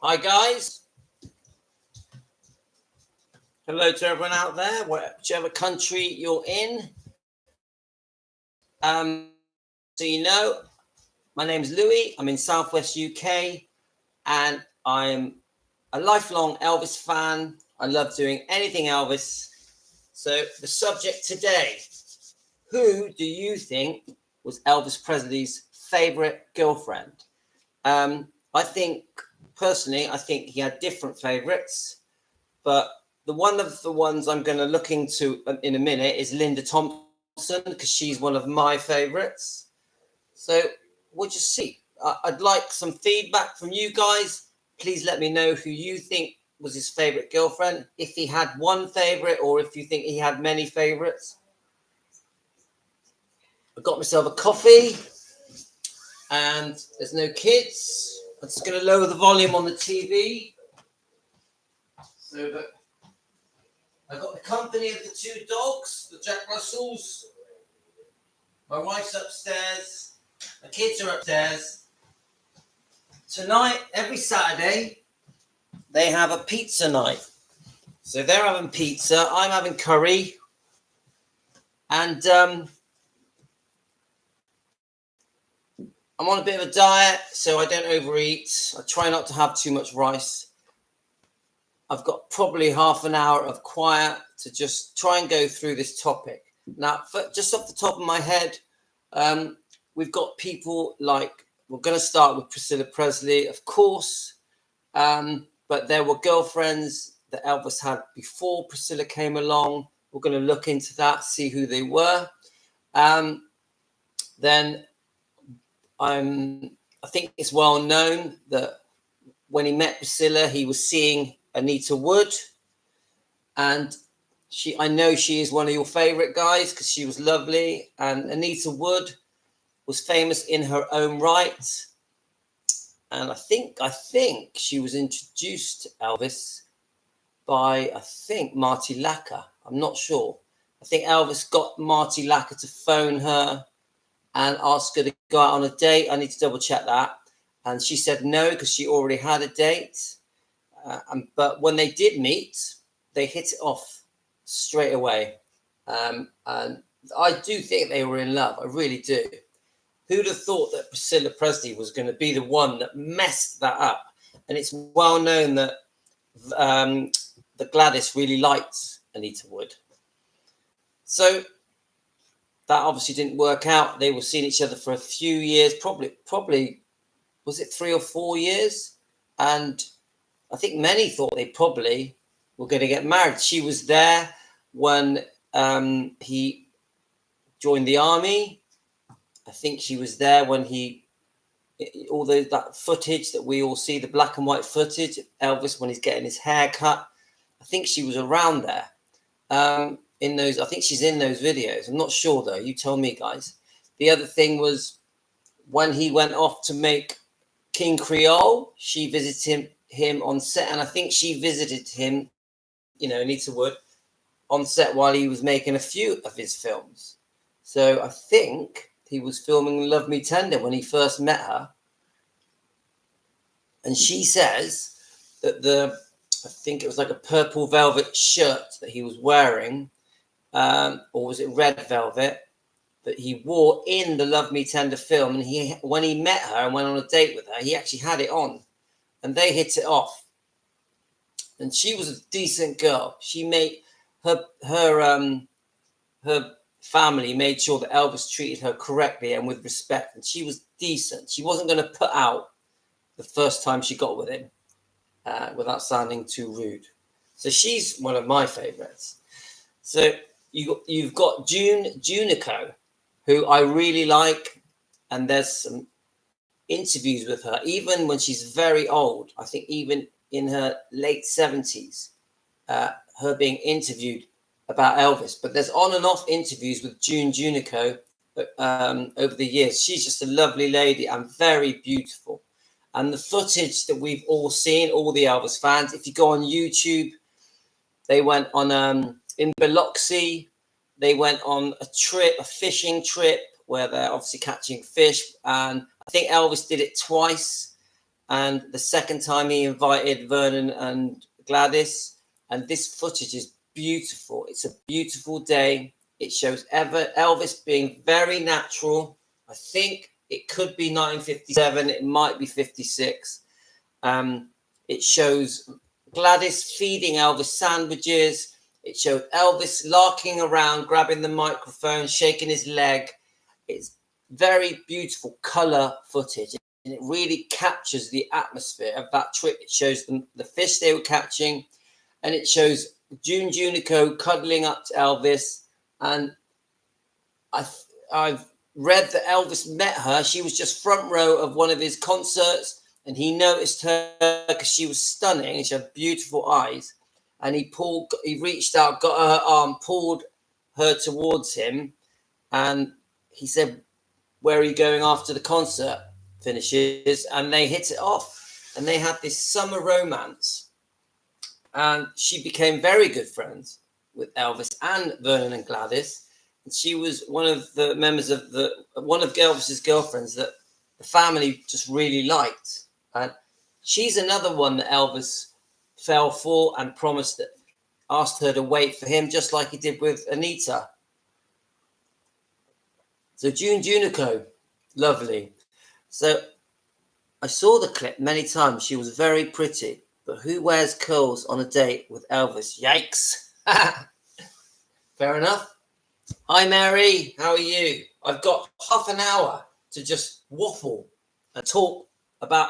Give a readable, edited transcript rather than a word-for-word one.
Hi guys. Hello to everyone out there, whichever country you're in. So you know, my name is Louis. I'm in Southwest UK, and I'm a lifelong Elvis fan. I love doing anything Elvis. So the subject today: who do you think was Elvis Presley's favorite girlfriend? I think personally, I think he had different favorites, but one of the ones I'm going to look into in a minute is Linda Thompson, because she's one of my favorites. So we'll just see. I'd like some feedback from you guys. Please let me know who you think was his favorite girlfriend, if he had one favorite or if you think he had many favorites. I got myself a coffee and there's no kids. I'm just going to lower the volume on the TV so that I got the company of the two dogs, the Jack Russells. My wife's upstairs. My kids are upstairs. Tonight, every Saturday, they have a pizza night. So they're having pizza. I'm having curry. And I'm on a bit of a diet, so I don't overeat. I try not to have too much rice. I've got probably half an hour of quiet to just try and go through this topic. Now, just off the top of my head, we've got people like, we're going to start with Priscilla Presley, of course, but there were girlfriends that Elvis had before Priscilla came along. We're going to look into that, see who they were. Then I think it's well known that when he met Priscilla, he was seeing Anita Wood, and I know she is one of your favorite guys because she was lovely, and Anita Wood was famous in her own right, and I think she was introduced to Elvis by Marty Lacker. I'm not sure. I think Elvis got Marty Lacker to phone her and ask her to go out on a date. I need to double check that, and she said no because she already had a date. But when they did meet, they hit it off straight away. And I do think they were in love. I really do. Who'd have thought that Priscilla Presley was going to be the one that messed that up? And it's well known that Gladys really liked Anita Wood. So that obviously didn't work out. They were seeing each other for a few years, probably was it 3 or 4 years? And I think many thought they probably were going to get married. She was there when he joined the army. I think she was there when that footage that we all see, the black and white footage of Elvis when he's getting his hair cut. I think she was around there in those. I think she's in those videos. I'm not sure though. You tell me, guys. The other thing was when he went off to make King Creole, she visited him on set, and I think she visited him, Anita Wood, on set while he was making a few of his films. So I think he was filming Love Me Tender when he first met her, and she says that I think it was like a purple velvet shirt that he was wearing, or was it red velvet, that he wore in the Love Me Tender film, and when he met her and went on a date with her, he actually had it on, and they hit it off. And she was a decent girl. She made her family made sure that Elvis treated her correctly and with respect, and she was decent. She wasn't going to put out the first time she got with him without sounding too rude. So she's one of my favorites. So you've got Junico, who I really like, and there's some interviews with her, even when she's very old. I think even in her late 70s, her being interviewed about Elvis. But there's on and off interviews with Junico over the years. She's just a lovely lady and very beautiful. And the footage that we've all seen, all the Elvis fans, if you go on YouTube, they went on in Biloxi. They went on a fishing trip, where they're obviously catching fish. And I think Elvis did it twice. And the second time he invited Vernon and Gladys. And this footage is beautiful. It's a beautiful day. It shows Elvis being very natural. I think it could be 1957. It might be 56. It shows Gladys feeding Elvis sandwiches. It showed Elvis larking around, grabbing the microphone, shaking his leg. It's very beautiful color footage, and it really captures the atmosphere of that trip. It shows them the fish they were catching, and it shows June Junico cuddling up to Elvis. And I've read that Elvis met her. She was just front row of one of his concerts, and he noticed her because she was stunning and she had beautiful eyes. And he reached out, got her arm, pulled her towards him, and he said, "Where are you going after the concert finishes?" And they hit it off, and they had this summer romance. And she became very good friends with Elvis and Vernon and Gladys. And she was one of the members of one of Elvis's girlfriends that the family just really liked. And she's another one that Elvis fell for and asked her to wait for him, just like he did with Anita. So June Junico, lovely. So I saw the clip many times. She was very pretty, but who wears curls on a date with Elvis? Yikes. Fair enough. Hi, Mary. How are you? I've got half an hour to just waffle and talk about